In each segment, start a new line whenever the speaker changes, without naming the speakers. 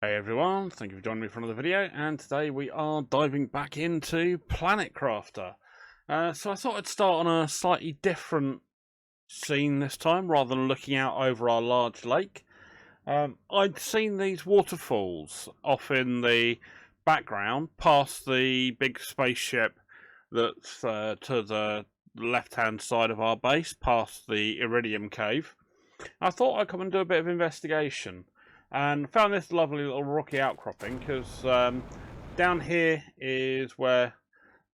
Hey everyone, thank you for joining me for another video, and today we are diving back into Planet Crafter. So I thought I'd start on a slightly different scene this time, rather than looking out over our large lake. I'd seen these waterfalls off in the background, past the big spaceship that's to the left-hand side of our base, past the Iridium Cave. I thought I'd come and do a bit of investigation. And found this lovely little rocky outcropping because down here is where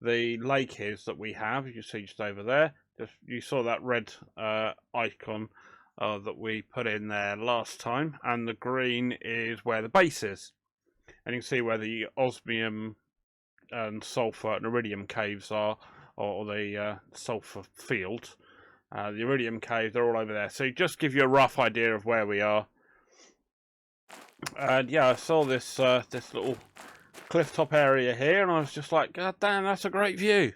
the lake is that we have. You can see just over there. You saw that red icon that we put in there last time, and the green is where the base is. And you can see where the osmium and sulfur and iridium caves are, or the sulfur field. The iridium caves, they're all over there. So just give you a rough idea of where we are. And yeah, I saw this this little cliff top area here, and I was just like, God damn, that's a great view.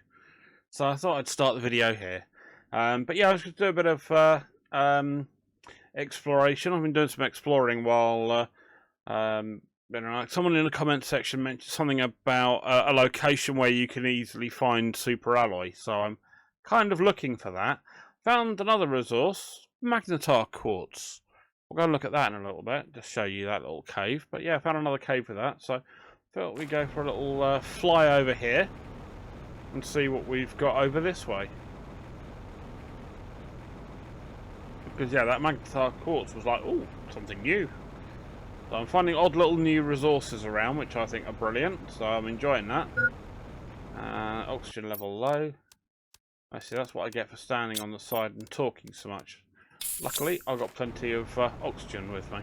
So I thought I'd start the video here. But yeah, I was going to do a bit of exploration. I've been doing some exploring while someone in the comment section mentioned something about a location where you can easily find super alloy. So I'm kind of looking for that. Found another resource, magnetar quartz. We'll go and look at that in a little bit, just show you that little cave. But yeah, I found another cave with that, so I thought we'd go for a little fly over here and see what we've got over this way. Because yeah, that magnetar quartz was like, ooh, something new. So I'm finding odd little new resources around, which I think are brilliant, so I'm enjoying that. Oxygen level low. I see, that's what I get for standing on the side and talking so much. Luckily, I've got plenty of oxygen with me,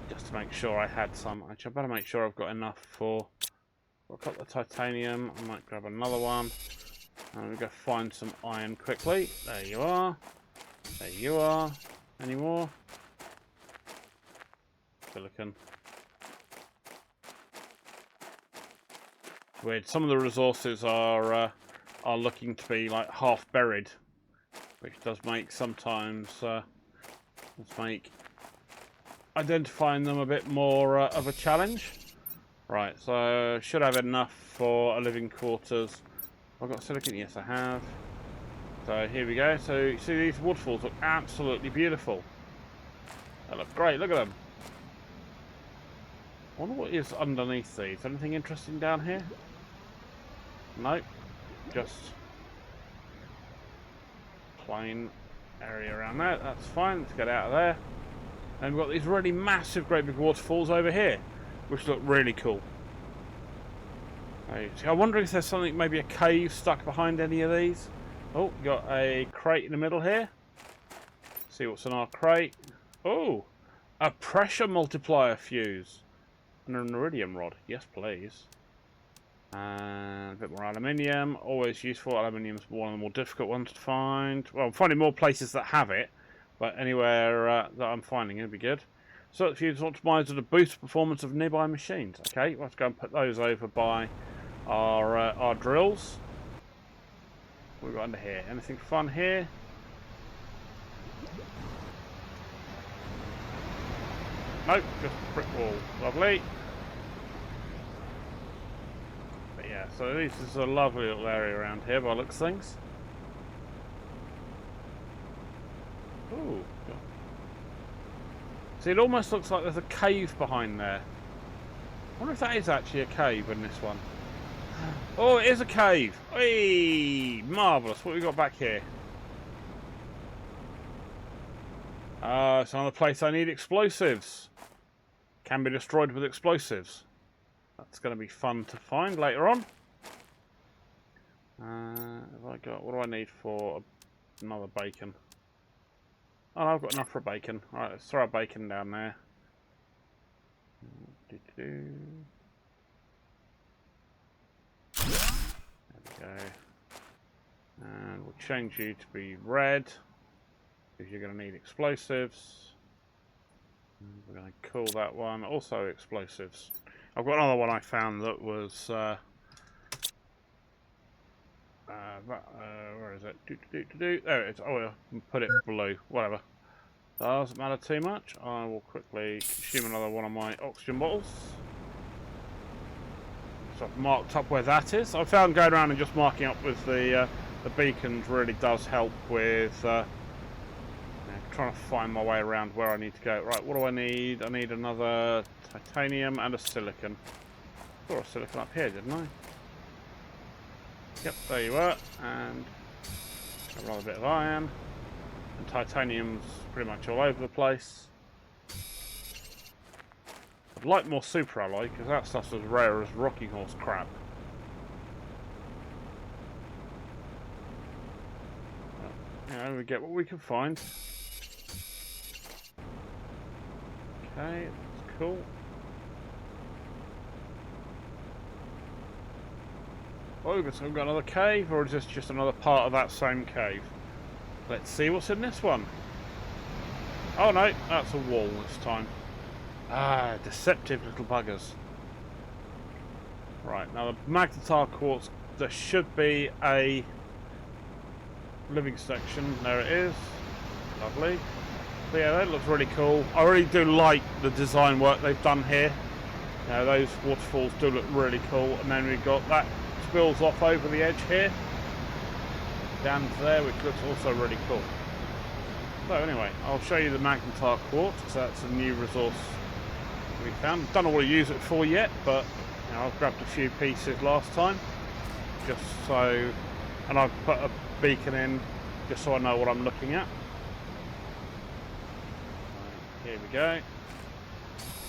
just to make sure I had some. Actually, I better make sure I've got enough for... I've got the titanium. I might grab another one. And we'll go find some iron quickly. There you are. There you are. Any more? Silicon. Weird. Some of the resources are looking to be like half buried, which does make sometimes make identifying them a bit more of a challenge. Right, so should have enough for a living quarters. I've got silicon, yes I have. So here we go. So you see these waterfalls look absolutely beautiful. They look great, look at them. I wonder what is underneath these. Anything interesting down here? Nope, just plain area around there. That's fine. Let's get out of there. And we've got these really massive, great big waterfalls over here, which look really cool. I'm wondering if there's something, maybe a cave stuck behind any of these. Oh, got a crate in the middle here. See what's in our crate. Oh, a pressure multiplier fuse and an iridium rod. Yes, please. And a bit more aluminium, always useful. Aluminium's one of the more difficult ones to find. Well, I'm finding more places that have it, but anywhere that I'm finding it'll be good. So the fuse optimizer to boost performance of nearby machines. Okay, let's go and put those over by our drills. What have we got under here? Anything fun here? Nope, just a brick wall. Lovely. Yeah, so this is a lovely little area around here by the looks of things. Ooh. See, it almost looks like there's a cave behind there. I wonder if that is actually a cave in this one. Oh, it is a cave! Hey, marvellous. What have we got back here? It's another place I need explosives. Can be destroyed with explosives. That's going to be fun to find later on. Have I got? What do I need for another bacon? Oh, I've got enough for a bacon. All right, let's throw a bacon down there. There we go. And we'll change you to be red, because you're going to need explosives. We're going to call that one also explosives. I've got another one I found that was where is it? There it is. Oh, I'll put it blue. Whatever. Doesn't matter too much. I will quickly consume another one of my oxygen bottles. So I've marked up where that is. I found going around and just marking up with the beacons really does help with trying to find my way around where I need to go. Right, what do I need? I need another titanium and a silicon. I saw a silicon up here, didn't I? Yep, there you are. And another bit of iron. And titanium's pretty much all over the place. I'd like more super alloy, because that stuff's as rare as rocking horse crap. You know, we get what we can find. Okay, that's cool. Oh, we've got another cave, or is this just another part of that same cave? Let's see what's in this one. Oh no, that's a wall this time. Ah, deceptive little buggers. Right, now the magnetar quartz, there should be a living section. There it is. Lovely. So yeah, that looks really cool. I really do like the design work they've done here. You know, those waterfalls do look really cool. And then we've got that spills off over the edge here. Down to there, which looks also really cool. So anyway, I'll show you the magnetar quartz, because that's a new resource we found. Don't know what to use it for yet, but you know, I've grabbed a few pieces last time, just so, and I've put a beacon in, just so I know what I'm looking at. Here we go.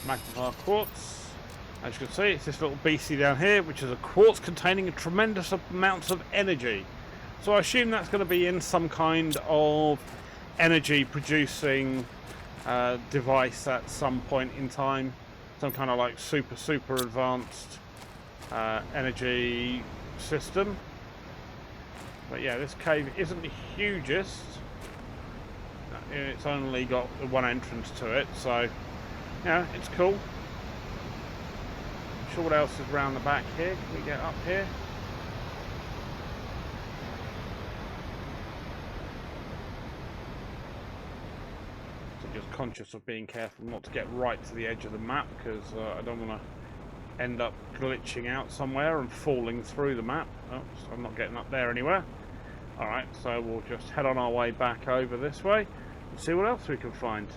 Magnetar quartz. As you can see, it's this little beastie down here, which is a quartz containing a tremendous amounts of energy. So I assume that's going to be in some kind of energy producing device at some point in time. Some kind of like super advanced energy system. But yeah, this cave isn't the hugest. It's only got one entrance to it, so yeah, it's cool. I'm sure what else is around the back here. Can we get up here? So just conscious of being careful not to get right to the edge of the map, because I don't want to end up glitching out somewhere and falling through the map. Oh, so I'm not getting up there anywhere. Alright, so we'll just head on our way back over this way. See what else we can find.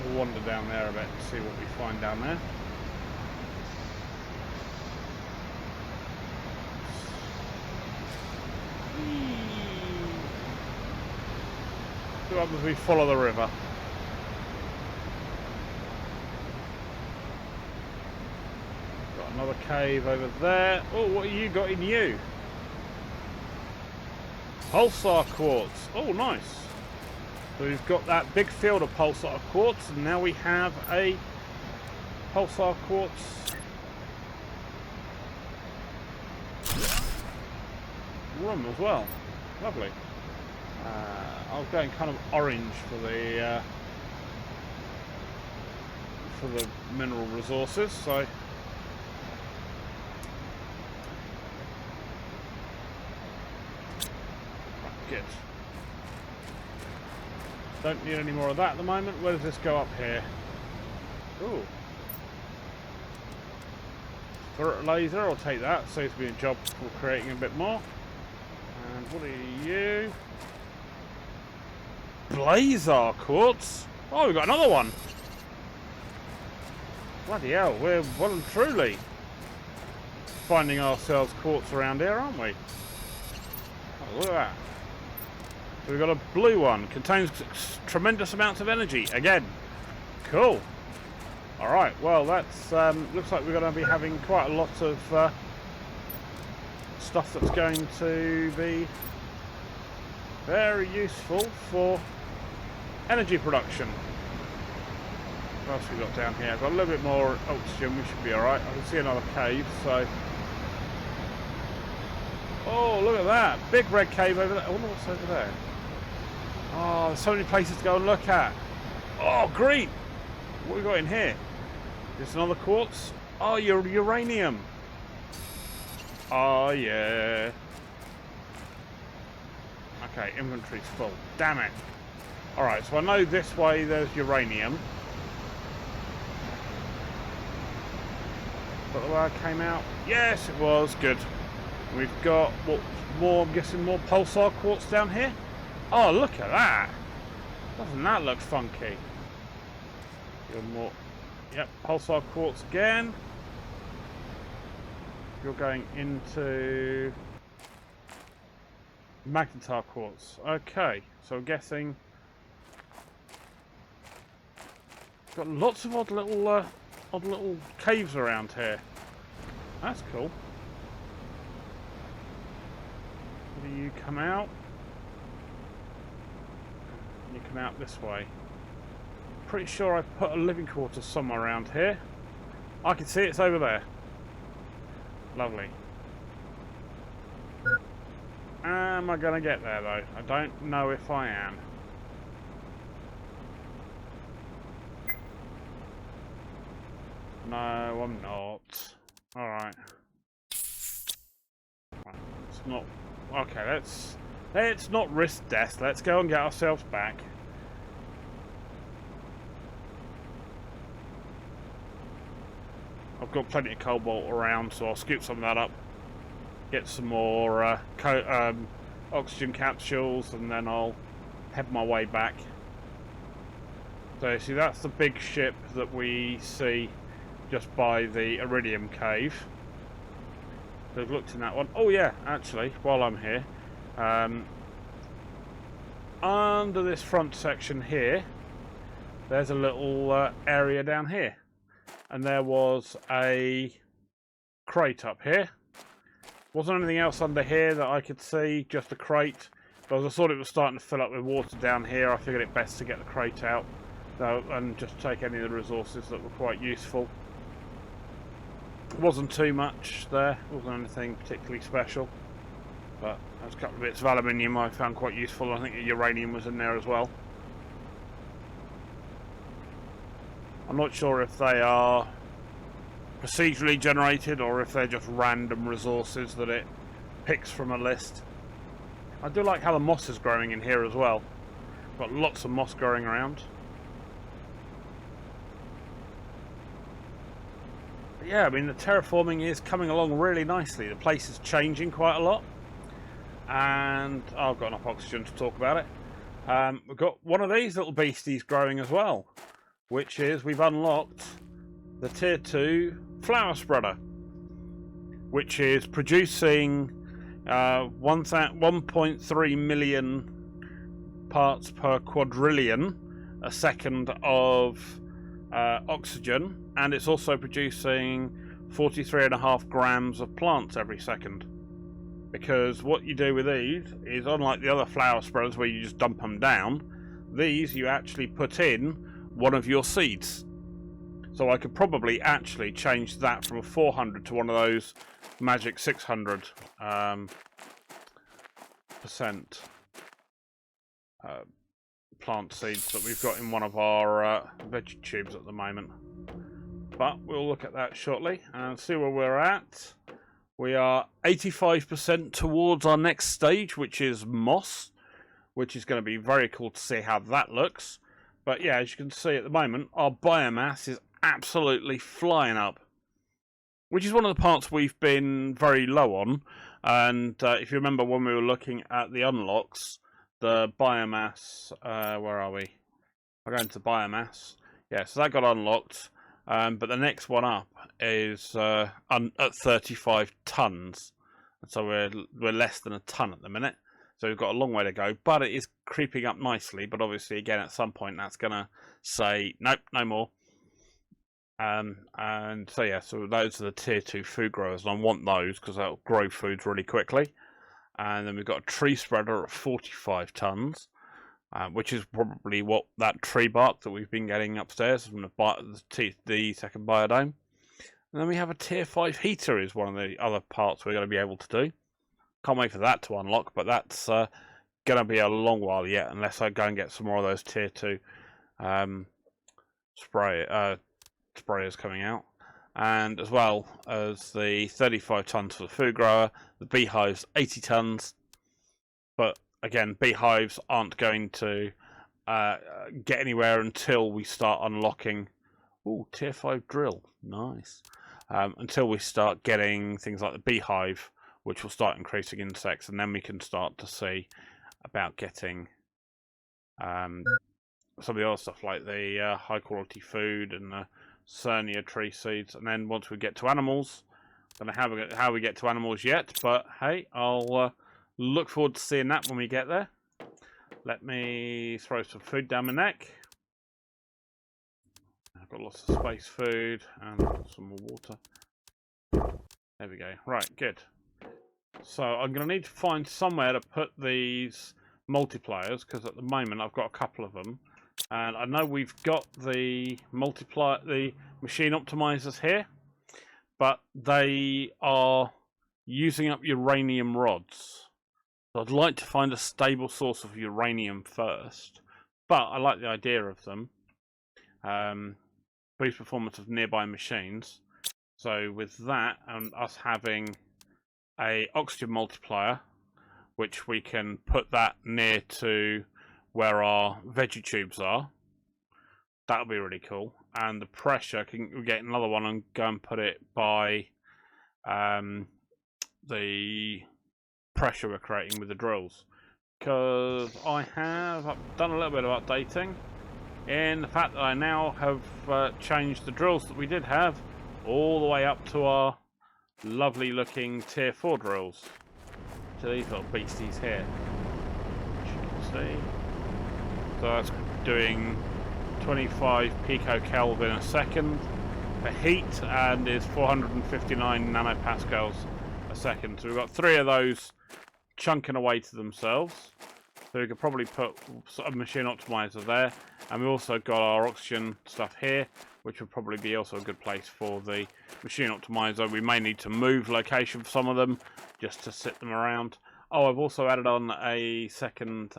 We'll wander down there a bit and see what we find down there. See what happens if we follow the river. Another cave over there. Oh, what have you got in you? Pulsar quartz. Oh, nice. So we've got that big field of pulsar quartz, and now we have a pulsar quartz room as well. Lovely. I was going kind of orange for the mineral resources, so. Good. Don't need any more of that at the moment. Where does this go up here? Ooh. Turret laser, I'll take that. Saves me a job for creating a bit more. And what are you? Blazar quartz? Oh, we've got another one. Bloody hell, we're well and truly finding ourselves quartz around here, aren't we? Oh, look at that. So we've got a blue one. Contains tremendous amounts of energy. Again. Cool. Alright, well that's looks like we're going to be having quite a lot of stuff that's going to be very useful for energy production. What else we got down here? I've got a little bit more oxygen, we should be alright. I can see another cave, so. Oh, look at that. Big red cave over there. I wonder what's over there. Oh, there's so many places to go and look at. Oh, green. What have we got in here? Just another quartz. Oh, uranium. Oh, yeah. Okay, inventory's full. Damn it. Alright, so I know this way there's uranium. But the way I came out? Yes, it was. Good. We've got, what, more, I'm guessing more pulsar quartz down here? Oh, look at that. Doesn't that look funky? You're more... Yep, pulsar quartz again. You're going into... magnetar quartz. Okay, so I'm guessing... Got lots of odd little caves around here. That's cool. Do you come out? You come out this way. Pretty sure I put a living quarters somewhere around here. I can see it's over there. Lovely. Am I going to get there though? I don't know if I am. No, I'm not. Alright. It's not... Okay, let's not risk death. Let's go and get ourselves back. I've got plenty of cobalt around, so I'll scoop some of that up. Get some more oxygen capsules, and then I'll head my way back. So you see, that's the big ship that we see just by the iridium cave. So I've looked in that one. Oh yeah, actually, while I'm here, under this front section here, there's a little area down here, and there was a crate up here. Wasn't anything else under here that I could see, just a crate. But as I thought it was starting to fill up with water down here, I figured it best to get the crate out and just take any of the resources that were quite useful. Wasn't too much there, wasn't anything particularly special, but there's a couple of bits of aluminium I found quite useful. I think the uranium was in there as well. I'm not sure if they are procedurally generated or if they're just random resources that it picks from a list. I do like how the moss is growing in here as well. Got lots of moss growing around. Yeah, I mean, the terraforming is coming along really nicely. The place is changing quite a lot, and I've got enough oxygen to talk about it. We've got one of these little beasties growing as well, which is we've unlocked the tier 2 flower spreader, which is producing 1.3 million parts per quadrillion a second of oxygen, and it's also producing 43.5 grams of plants every second. Because what you do with these is, unlike the other flower spreaders where you just dump them down, these you actually put in one of your seeds. So I could probably actually change that from a 400 to one of those magic 600 percent plant seeds that we've got in one of our veggie tubes at the moment. But we'll look at that shortly and see where we're at. We are 85% towards our next stage, which is moss, which is going to be very cool to see how that looks. But yeah, as you can see at the moment, our biomass is absolutely flying up, which is one of the parts we've been very low on. And if you remember when we were looking at the unlocks, the biomass, where are we? I'll go into biomass. Yeah, so that got unlocked. But the next one up is at 35 tons. So we're less than a ton at the minute. So we've got a long way to go, but it is creeping up nicely. But obviously, again, at some point, that's going to say, nope, no more. And so, yeah, so those are the tier 2 food growers. And I want those because they'll grow foods really quickly. And then we've got a tree spreader at 45 tons. Which is probably what that tree bark that we've been getting upstairs from the second biodome. And then we have a tier 5 heater is one of the other parts we're going to be able to do. Can't wait for that to unlock, but that's going to be a long while yet unless I go and get some more of those tier 2 sprayers coming out. And as well as the 35 tons for the food grower, the beehive's 80 tons. But again, beehives aren't going to get anywhere until we start unlocking. Ooh, tier 5 drill, nice. Until we start getting things like the beehive, which will start increasing insects, and then we can start to see about getting some of the other stuff like the high quality food and the Cernia tree seeds. And then once we get to animals, I don't know how we get to animals yet, but hey, I'll look forward to seeing that when we get there. Let me throw some food down my neck. I've got lots of space food and some more water. There we go. Right, good. So I'm going to need to find somewhere to put these multipliers, because at the moment I've got a couple of them. And I know we've got the machine optimizers here, but they are using up uranium rods. So I'd like to find a stable source of uranium first, but I like the idea of them. Boost performance of nearby machines. So with that and us having a oxygen multiplier, which we can put that near to where our veggie tubes are, that'll be really cool. And the pressure, we get another one and go and put it by the pressure we're creating with the drills, because I have done a little bit of updating in the fact that I now have changed the drills that we did have all the way up to our lovely looking tier 4 drills to these little beasties here, as you can see. So that's doing 25 picokelvin a second for heat and is 459 nanopascals a second. So we've got 3 of those chunking away to themselves. So we could probably put a machine optimizer there, and we also got our oxygen stuff here, which would probably be also a good place for the machine optimizer. We may need to move location for some of them just to sit them around. Oh, I've also added on a second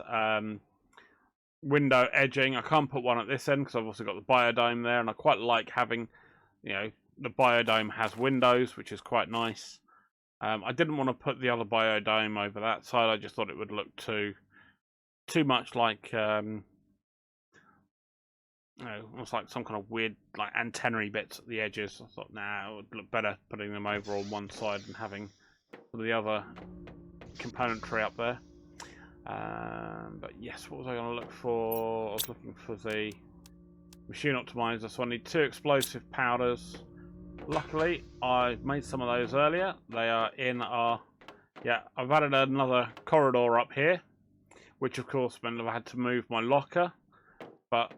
window edging. I can't put one at this end because I've also got the biodome there, and I quite like having, you know, the biodome has windows, which is quite nice. I didn't want to put the other biodome over that side. I just thought it would look too much like you know, almost like some kind of weird like antennae bits at the edges. I thought, nah, it would look better putting them over on one side and having some of the other componentry up there. But yes, what was I going to look for? I was looking for the machine optimizer, so I need 2 explosive powders. Luckily, I made some of those earlier. They are in our... Yeah, I've added another corridor up here, which of course meant I had to move my locker, but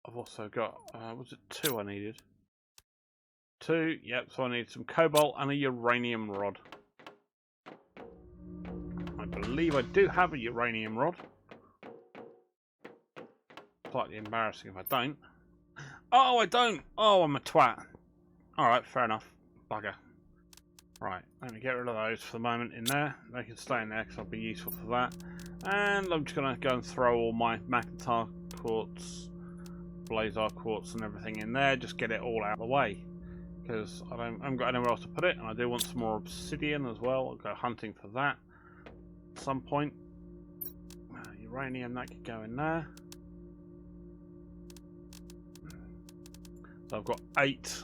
I've also got, was it 2 I needed? 2, yep, so I need some cobalt and a uranium rod. I believe I do have a uranium rod. Slightly embarrassing if I don't. Oh, I don't! Oh, I'm a twat. Alright, fair enough. Bugger. Right, let me get rid of those for the moment in there. They can stay in there because I'll be useful for that. And I'm just going to go and throw all my magnetar quartz, blazar quartz and everything in there. Just get it all out of the way, because I haven't got anywhere else to put it, and I do want some more obsidian as well. I'll go hunting for that at some point. Uranium, that could go in there. So I've got 8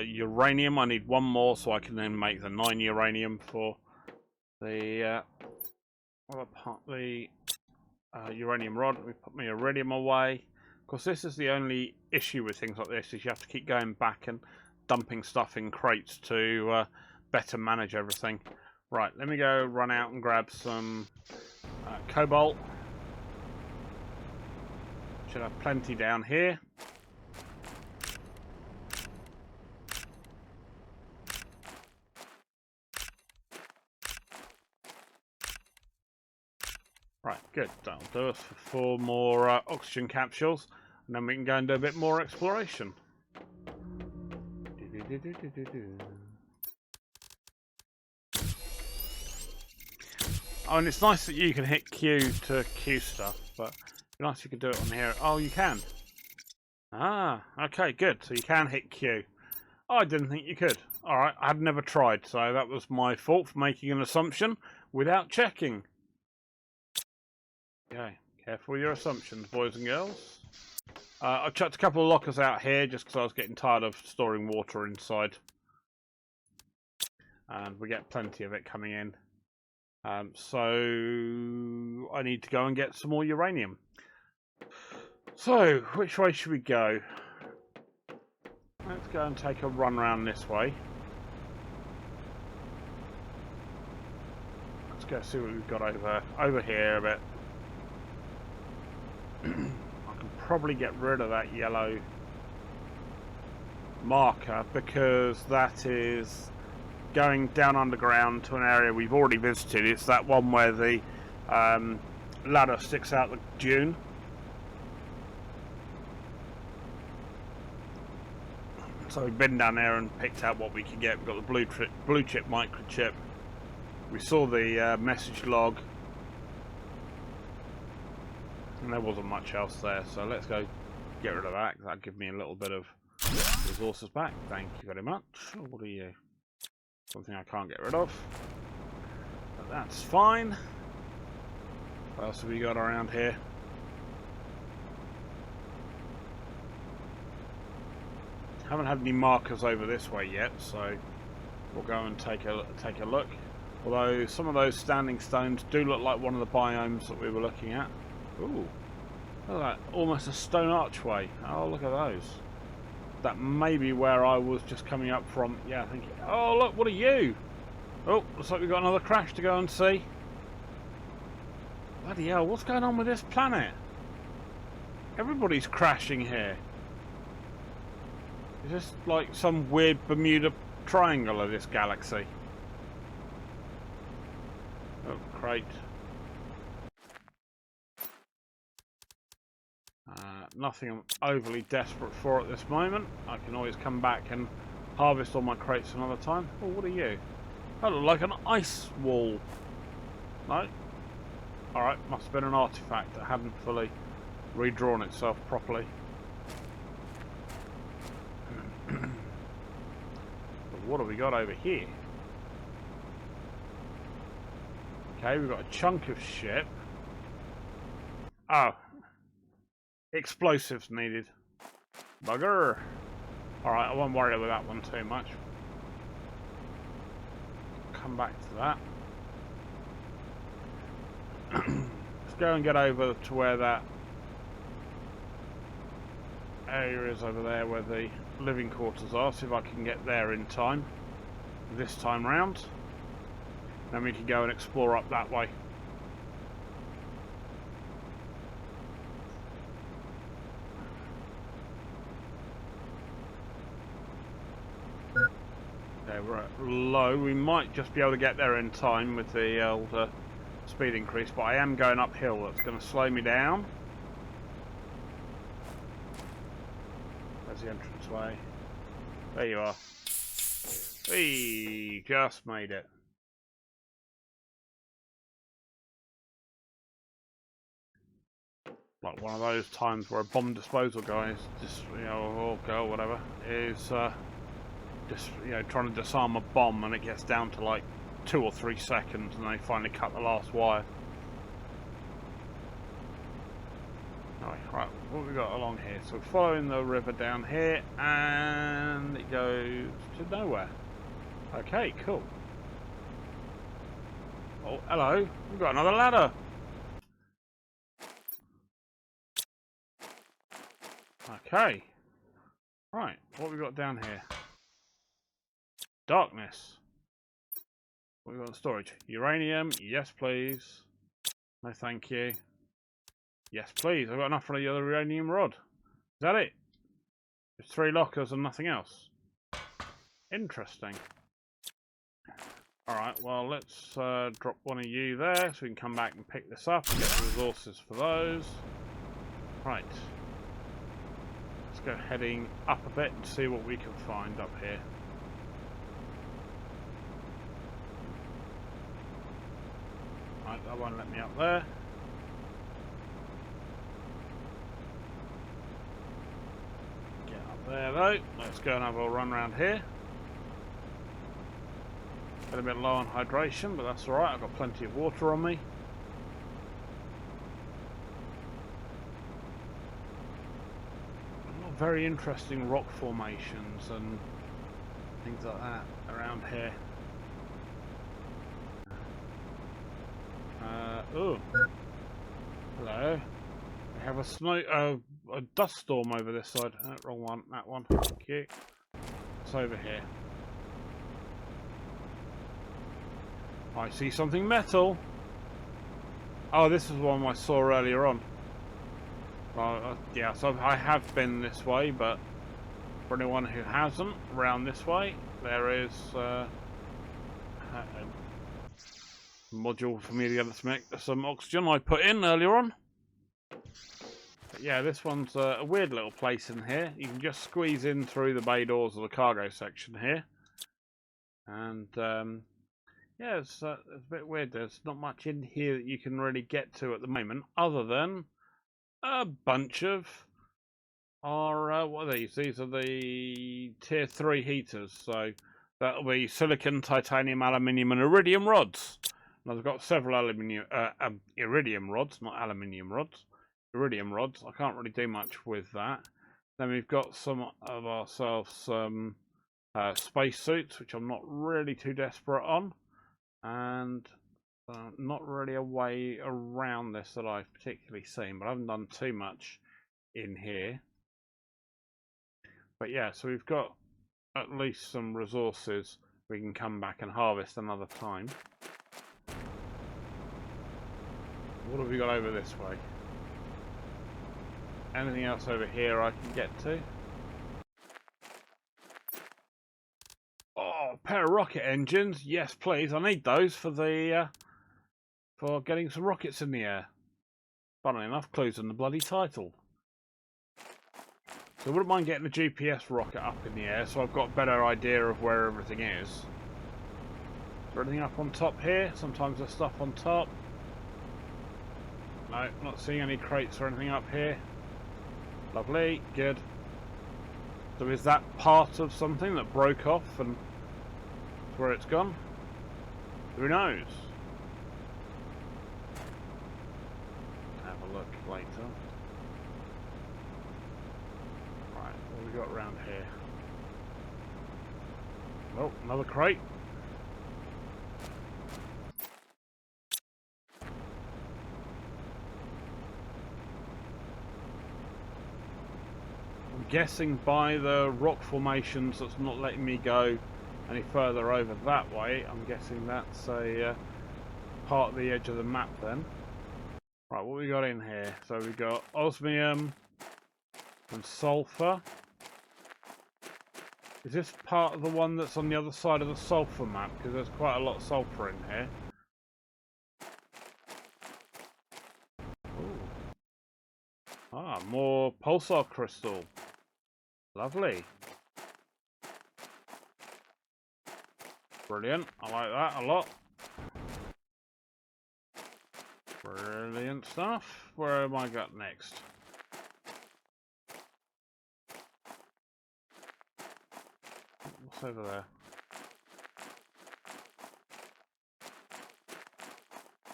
uranium. I need 1 more so I can then make the 9 uranium for the uranium rod. We put my iridium away. Of course, this is the only issue with things like this, is you have to keep going back and dumping stuff in crates to better manage everything. Right, let me go run out and grab some cobalt. Should have plenty down here. Right, good. That'll do us for 4 more oxygen capsules, and then we can go and do a bit more exploration. Oh, and it's nice that you can hit Q to Q stuff, but it'd be nice if you could do it on here. Oh, you can. Ah, okay, good. So you can hit Q. Oh, I didn't think you could. Alright, I had never tried, so that was my fault for making an assumption without checking. Okay, careful with your assumptions, boys and girls. I've chucked a couple of lockers out here just because I was getting tired of storing water inside. And we get plenty of it coming in. So I need to go and get some more uranium. So, which way should we go? Let's go and take a run around this way. Let's go see what we've got over here a bit. I can probably get rid of that yellow marker because that is going down underground to an area we've already visited. It's that one where the ladder sticks out the dune. So we've been down there and picked out what we could get. We've got the blue chip microchip. We saw the message log. And there wasn't much else there, so let's go get rid of that, because that'll give me a little bit of resources back. Thank you very much. What are you? Something I can't get rid of. But that's fine. What else have we got around here? Haven't had any markers over this way yet, so we'll go and take a look. Although some of those standing stones do look like one of the biomes that we were looking at. Ooh, look at that, almost a stone archway. Oh, look at those. That may be where I was just coming up from. Yeah, I think. Oh, look, what are you? Oh, looks like we've got another crash to go and see. Bloody hell, what's going on with this planet? Everybody's crashing here. Is this like some weird Bermuda Triangle of this galaxy? Oh, crate. Nothing I'm overly desperate for at this moment. I can always come back and harvest all my crates another time. Oh, what are you? That looked like an ice wall. No? Alright, must have been an artifact that hadn't fully redrawn itself properly. But what have we got over here? Okay, we've got a chunk of ship. Oh. Explosives needed. Bugger. Alright, I won't worry about that one too much. Come back to that. Let's go and get over to where that area is over there, where the living quarters are. See if I can get there in time. This time round. Then we can go and explore up that way. Okay, we're at low. We might just be able to get there in time with the old speed increase, but I am going uphill. That's going to slow me down. There's the entranceway. There you are. We just made it. Like one of those times where a bomb disposal guy is just, you know, or girl, whatever, is just, you know, trying to disarm a bomb, and it gets down to like 2 or 3 seconds, and they finally cut the last wire. Right, what have we got along here? So we're following the river down here, and it goes to nowhere. Okay, cool. Oh, hello. We've got another ladder. Okay. Right, what have we got down here? Darkness. What have we got in storage? Uranium. Yes, please. No, thank you. Yes, please. I've got enough for the other uranium rod. Is that it? Just 3 lockers and nothing else. Interesting. Alright, well, let's drop one of you there so we can come back and pick this up and get the resources for those. Right. Let's go heading up a bit and see what we can find up here. Right, that won't let me up there. Get up there though. Let's go and have a run around here. Got a bit low on hydration, but that's alright. I've got plenty of water on me. very interesting rock formations and things like that around here. Oh, hello. We have a dust storm over this side. Wrong one. That one. Thank you. It's over here. I see something metal. Oh, this is one I saw earlier on. Well, yeah, so I have been this way, but for anyone who hasn't, around this way, there is a module for me to get some oxygen I put in earlier on. But yeah, this one's a weird little place in here. You can just squeeze in through the bay doors of the cargo section here. And yeah, it's a bit weird. There's not much in here that you can really get to at the moment, other than a bunch of our what are these? These are the tier 3 heaters. So that'll be silicon, titanium, aluminium, and iridium rods. And I've got several iridium rods, not aluminium rods. Iridium rods. I can't really do much with that. Then we've got some of ourselves some space suits, which I'm not really too desperate on, and not really a way around this that I've particularly seen, but I haven't done too much in here. But yeah, so we've got at least some resources we can come back and harvest another time. What have we got over this way? Anything else over here I can get to? Oh, a pair of rocket engines. Yes, please. I need those for the for getting some rockets in the air. Funnily enough, clues in the bloody title. So I wouldn't mind getting the GPS rocket up in the air so I've got a better idea of where everything is. Is there anything up on top here? Sometimes there's stuff on top. No, not seeing any crates or anything up here. Lovely, good. So is that part of something that broke off and where it's gone? Who knows? Have a look later. Right, what have we got around here? Oh, another crate. I'm guessing by the rock formations that's not letting me go any further over that way. I'm guessing that's a part of the edge of the map then. Right, what we got in here? So we got osmium and sulfur. Is this part of the one that's on the other side of the sulfur map? Because there's quite a lot of sulfur in here. Ooh. Ah, more pulsar crystal. Lovely. Brilliant. I like that a lot. Brilliant stuff. Where am I got next? What's over there?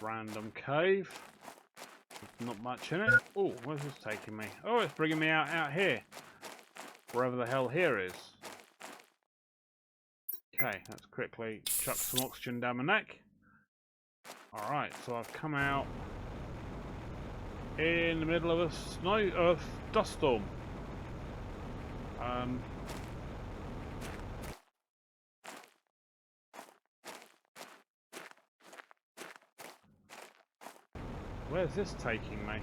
Random cave. Not much in it. Oh, where's this taking me? Oh, it's bringing me out here. Wherever the hell here is. Okay, let's quickly chuck some oxygen down my neck. Alright, so I've come out in the middle of a dust storm. Where's this taking me?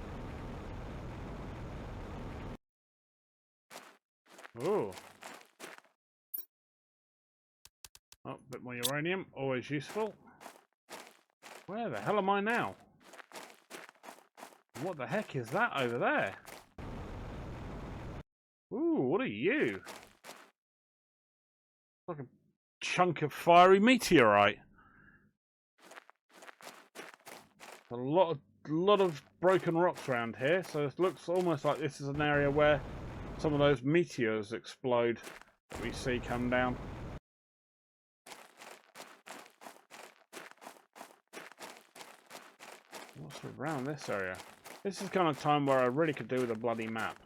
Ooh. Oh, a bit more uranium, always useful. Where the hell am I now? What the heck is that over there? Ooh, what are you? Like a chunk of fiery meteorite. A lot of broken rocks around here, so it looks almost like this is an area where some of those meteors explode that we see come down. What's around this area? This is kind of time where I really could do with a bloody map.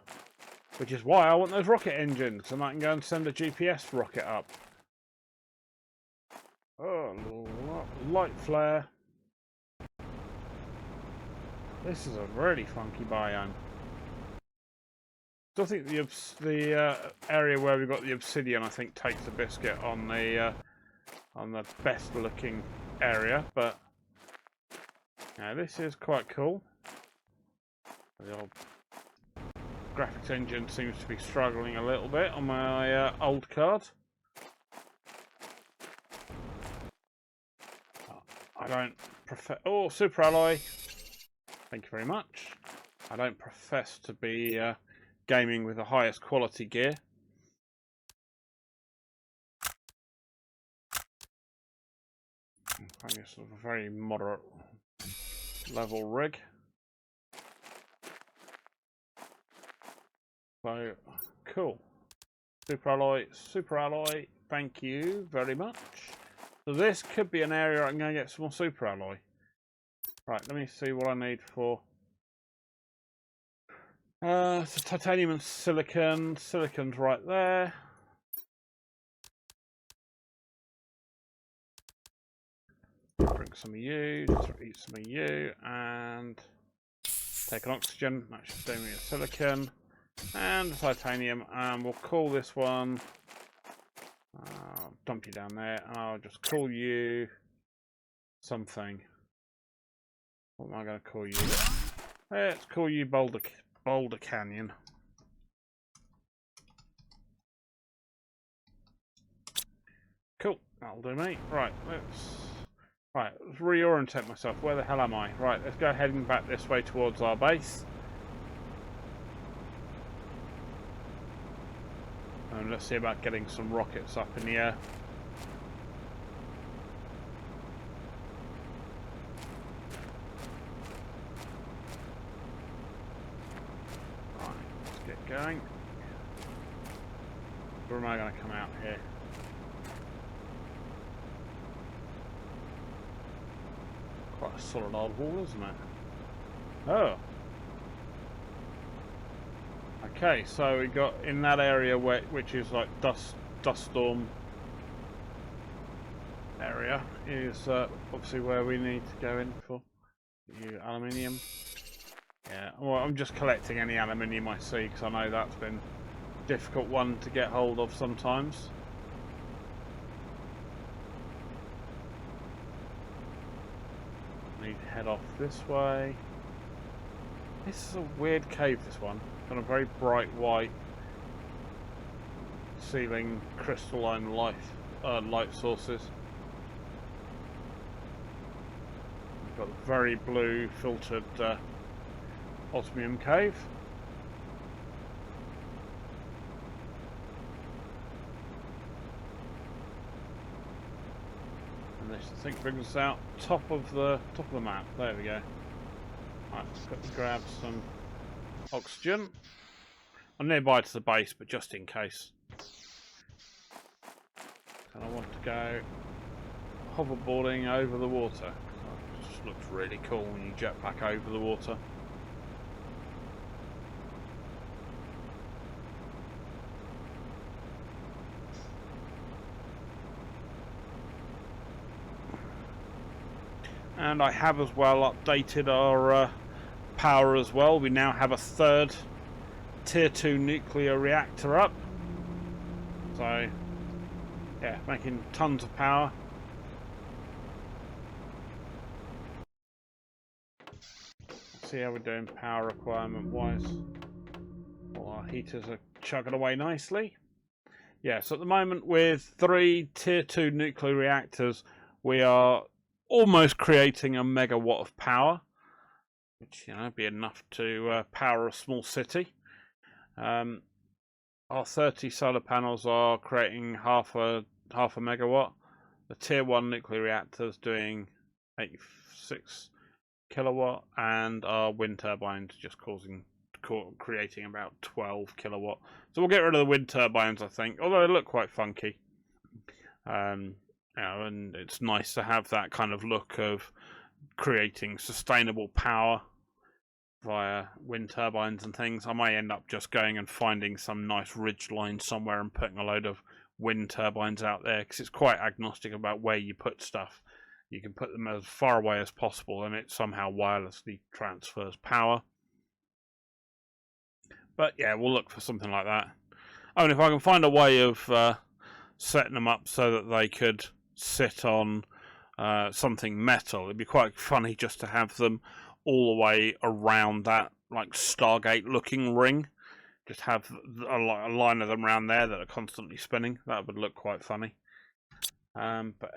Which is why I want those rocket engines, and I can go and send a GPS rocket up. Oh, light flare. This is a really funky biome. I think the area where we've got the obsidian, I think, takes the biscuit on the best looking area, but yeah, this is quite cool. The old graphics engine seems to be struggling a little bit on my old card. I don't prefer. Oh, super alloy. Thank you very much. I don't profess to be gaming with the highest quality gear. I guess sort of a very moderate level rig. So cool. Super alloy, thank you very much. So this could be an area I can go get some more super alloy. Right, let me see what I need for so titanium and silicon. Silicon's right there. Drink some of you, eat some of you, and take an oxygen. That should do me a silicon and titanium, and we'll call this one. I'll dump you down there, and I'll just call you something. What am I going to call you? Let's call you Boulder Canyon. Cool, that'll do me. Right, let's reorientate myself. Where the hell am I? Right, let's go heading back this way towards our base. And let's see about getting some rockets up in the air. Right, let's get going. Where am I going to come out here? Quite a solid old wall, isn't it? Oh. Okay, so we got in that area which is like dust storm area is obviously where we need to go in for you aluminium. Yeah, well, I'm just collecting any aluminium I see because I know that's been a difficult one to get hold of sometimes. Need to head off this way. This is a weird cave, this one. Got a very bright white ceiling, crystalline light sources. We've got a very blue filtered osmium cave. And this, I think, brings us out top of the map. There we go. Right, let's quickly grab some oxygen. I'm nearby to the base, but just in case. And I want to go hoverboarding over the water. It just looks really cool when you jet back over the water. And I have as well updated our power as well. We now have a third tier 2 nuclear reactor up. So yeah, making tons of power. Let's see how we're doing power requirement wise. Well, our heaters are chugging away nicely. Yeah, so at the moment with 3 tier 2 nuclear reactors, we are almost creating a megawatt of power, which, you know, be enough to power a small city. Our 30 solar panels are creating half a megawatt. The tier 1 nuclear reactors doing 86 kilowatt, and our wind turbines just creating about 12 kilowatt. So we'll get rid of the wind turbines, I think, although they look quite funky. You know, and it's nice to have that kind of look of creating sustainable power via wind turbines and things. I may end up just going and finding some nice ridge line somewhere and putting a load of wind turbines out there, because it's quite agnostic about where you put stuff. You can put them as far away as possible and it somehow wirelessly transfers power. But yeah, we'll look for something like that. I mean, if I can find a way of setting them up so that they could sit on something metal, it'd be quite funny just to have them all the way around that like Stargate looking ring. Just have a line of them around there that are constantly spinning. That would look quite funny. But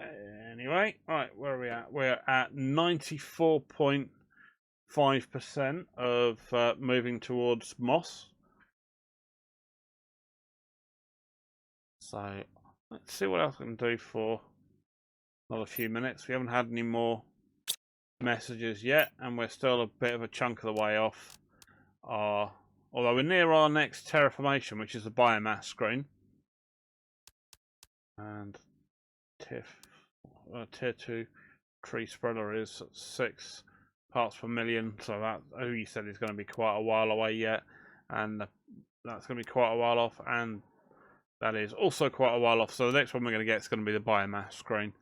anyway, right, where are we at? We're at 94.5% of moving towards moss. So let's see what else I can do for another few minutes. We haven't had any more messages yet, and we're still a bit of a chunk of the way off our, although we're near our next terraformation, which is the biomass screen. And tier 2 tree spreader is 6 parts per million, so that, oh, you said, is going to be quite a while away yet, and that's going to be quite a while off, and that is also quite a while off. So the next one we're going to get is going to be the biomass screen,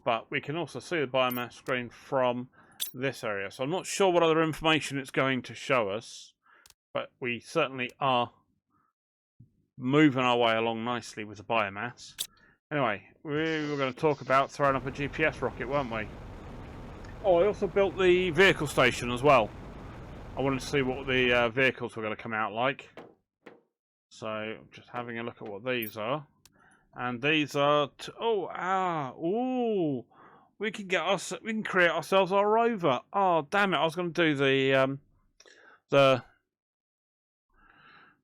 but we can also see the biomass screen from this area, so I'm not sure what other information it's going to show us, but we certainly are moving our way along nicely with the biomass. Anyway, we were going to talk about throwing up a GPS rocket, weren't we? Oh, I also built the vehicle station as well. I wanted to see what the vehicles were going to come out like. So, just having a look at what these are. And these are... we can create ourselves our rover. Oh, damn it, I was going to do the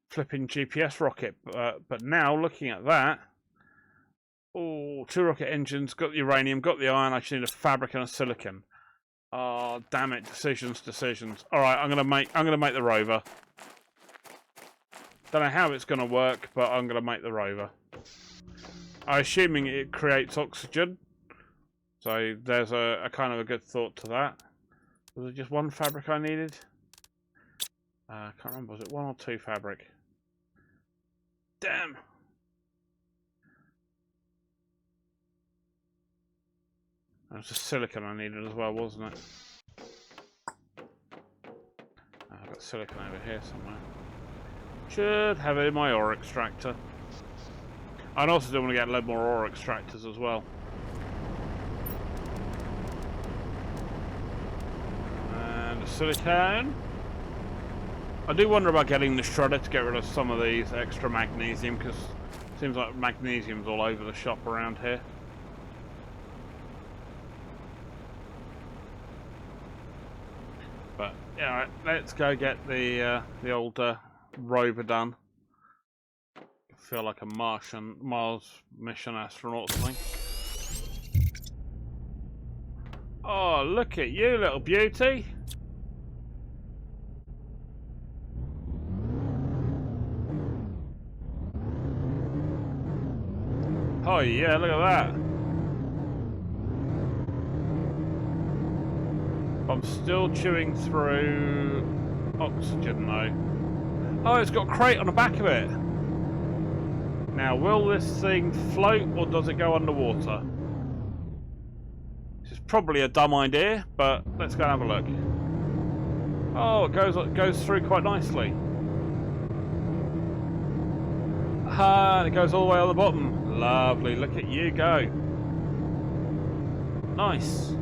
flipping GPS rocket. But now, looking at that... Oh, 2 rocket engines, got the uranium, got the iron. I just need a fabric and a silicon. Oh, damn it! Decisions. All right, I'm gonna make the rover. Don't know how it's gonna work, but I'm gonna make the rover. I'm assuming it creates oxygen, so there's a kind of a good thought to that. Was it just 1 fabric I needed? I can't remember. Was it 1 or 2 fabric? Damn. It was just silicon I needed as well, wasn't it? I've got silicon over here somewhere. Should have it in my ore extractor. I also do want to get a lot more ore extractors as well. And a silicone. I do wonder about getting the shredder to get rid of some of these extra magnesium, because it seems like magnesium's all over the shop around here. But yeah, right, let's go get the old rover done. I feel like a Mars mission astronaut or something. Oh, look at you, little beauty! Oh yeah, look at that! I'm still chewing through oxygen though. Oh, it's got a crate on the back of it. Now, will this thing float or does it go underwater? This is probably a dumb idea, but let's go and have a look. Oh, it goes through quite nicely. Ah, it goes all the way on the bottom. Lovely, look at you go. Nice.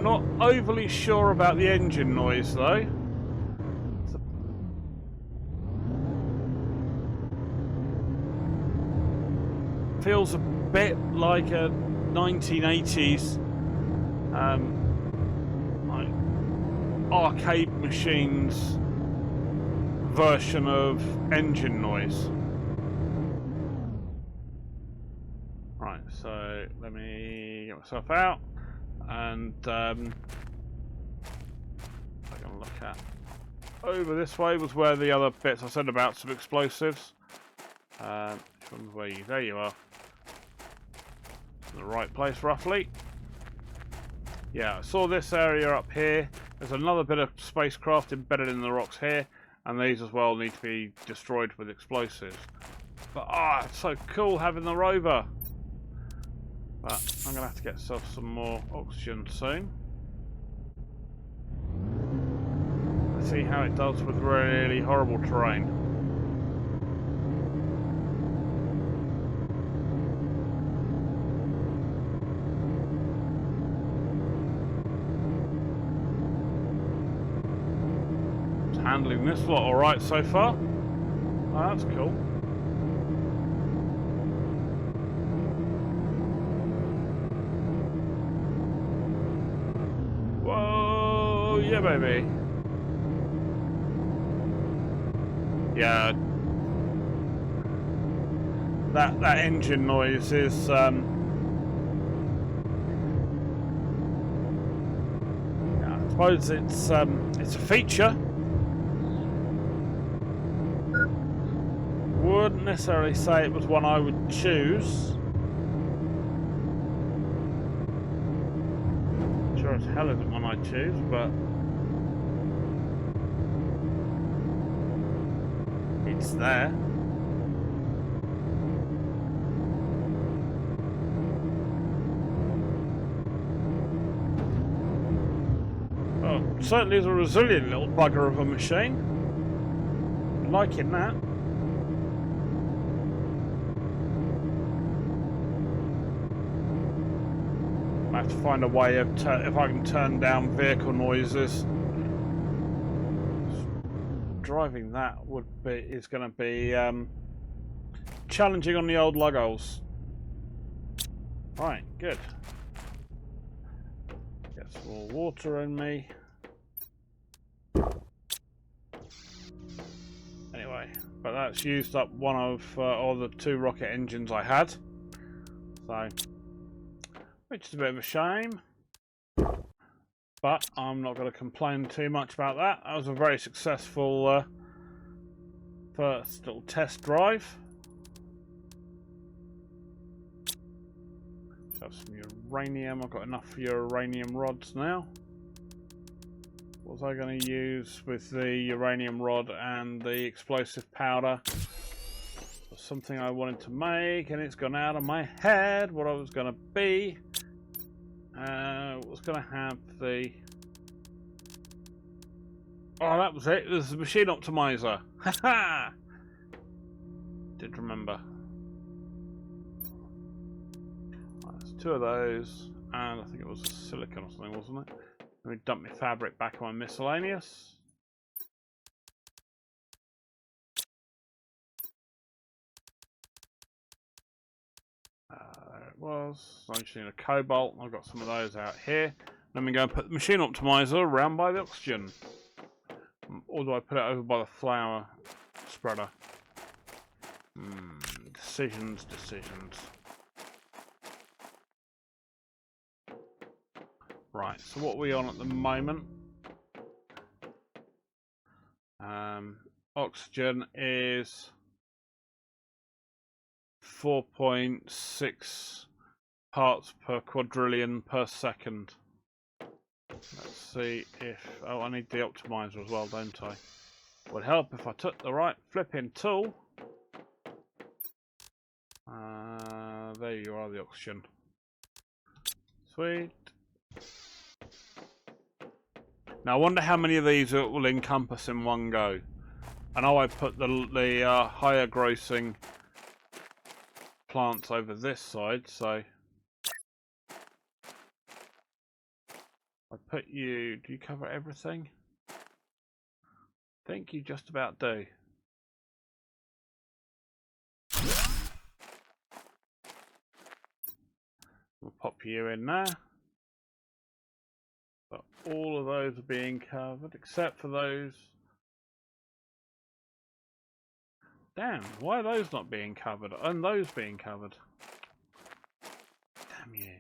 Not overly sure about the engine noise though. Feels a bit like a 1980s like arcade machines version of engine noise. Right, so let me get myself out. And I'm gonna look at over this way was where the other bits I said about some explosives. Which one's where you? There you are. In the right place, roughly. Yeah, I saw this area up here. There's another bit of spacecraft embedded in the rocks here, and these as well need to be destroyed with explosives. But it's so cool having the rover. But I'm going to have to get myself some more oxygen soon. Let's see how it does with really horrible terrain. It's handling this lot alright so far. Oh, that's cool. Whoa, yeah, baby. Yeah, that engine noise is yeah, I suppose it's a feature. Wouldn't necessarily say it was one I would choose. Sure as hell isn't one I'd choose, but it's there. Oh, certainly is a resilient little bugger of a machine. I'm liking that. I have to find a way of if I can turn down vehicle noises. Driving that is going to be challenging on the old luggles. Right, good. Get some more water in me. Anyway, but that's used up one of all the 2 rocket engines I had. So, which is a bit of a shame. But I'm not going to complain too much about that. That was a very successful first little test drive. Have some uranium. I've got enough uranium rods now. What was I going to use with the uranium rod and the explosive powder? Something I wanted to make, and it's gone out of my head what I was going to be. Was going to have the... Oh, that was it. It was the machine optimizer. Haha! Did remember. There's 2 of those, and I think it was a silicon or something, wasn't it? Let me dump my fabric back on my miscellaneous. There it was. I just need a cobalt. I've got some of those out here. Let me go and put the machine optimizer around by the oxygen. Or do I put it over by the flower spreader? Decisions. Right, so what are we on at the moment? Oxygen is 4.6 parts per quadrillion per second. Let's see if... Oh, I need the optimizer as well, don't I? Would help if I took the right flipping tool. There you are, the oxygen. Sweet. Now I wonder how many of these it will encompass in one go. I know I put the higher grossing plants over this side, so I put you... Do you cover everything? I think you just about do. We'll pop you in there. But all of those are being covered, except for those. Damn, why are those not being covered? And those being covered? Damn you.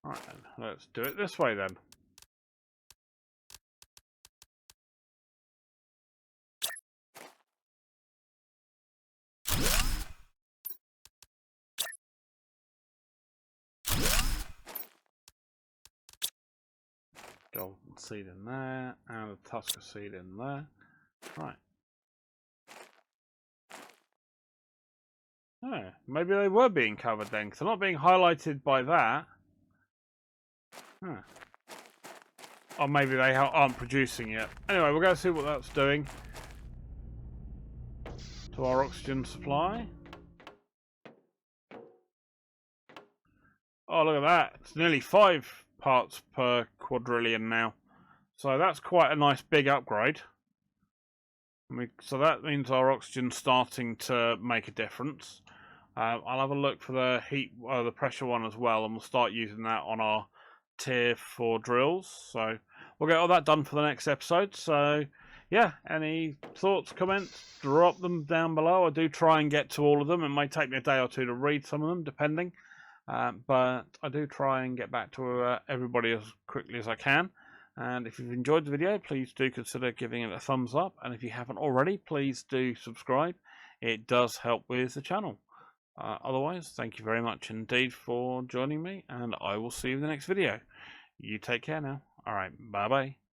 Alright then, let's do it this way then. golden seed in there, and a tusk of seed in there. Right. Oh, maybe they were being covered then, because they're not being highlighted by that. Huh. Or maybe they aren't producing yet. Anyway, we're going to see what that's doing to our oxygen supply. Oh, look at that. It's nearly 5 parts per quadrillion now. So that's quite a nice big upgrade. So that means our oxygen's starting to make a difference. I'll have a look for the heat, the pressure one as well, and we'll start using that on our tier 4 drills. So we'll get all that done for the next episode. So yeah, any thoughts, comments, drop them down below. I do try and get to all of them. It might take me a day or two to read some of them, depending. But I do try and get back to everybody as quickly as I can. And if you've enjoyed the video, please do consider giving it a thumbs up. And if you haven't already, please do subscribe. It does help with the channel. Otherwise, thank you very much indeed for joining me, and I will see you in the next video. You take care now. Alright, bye-bye.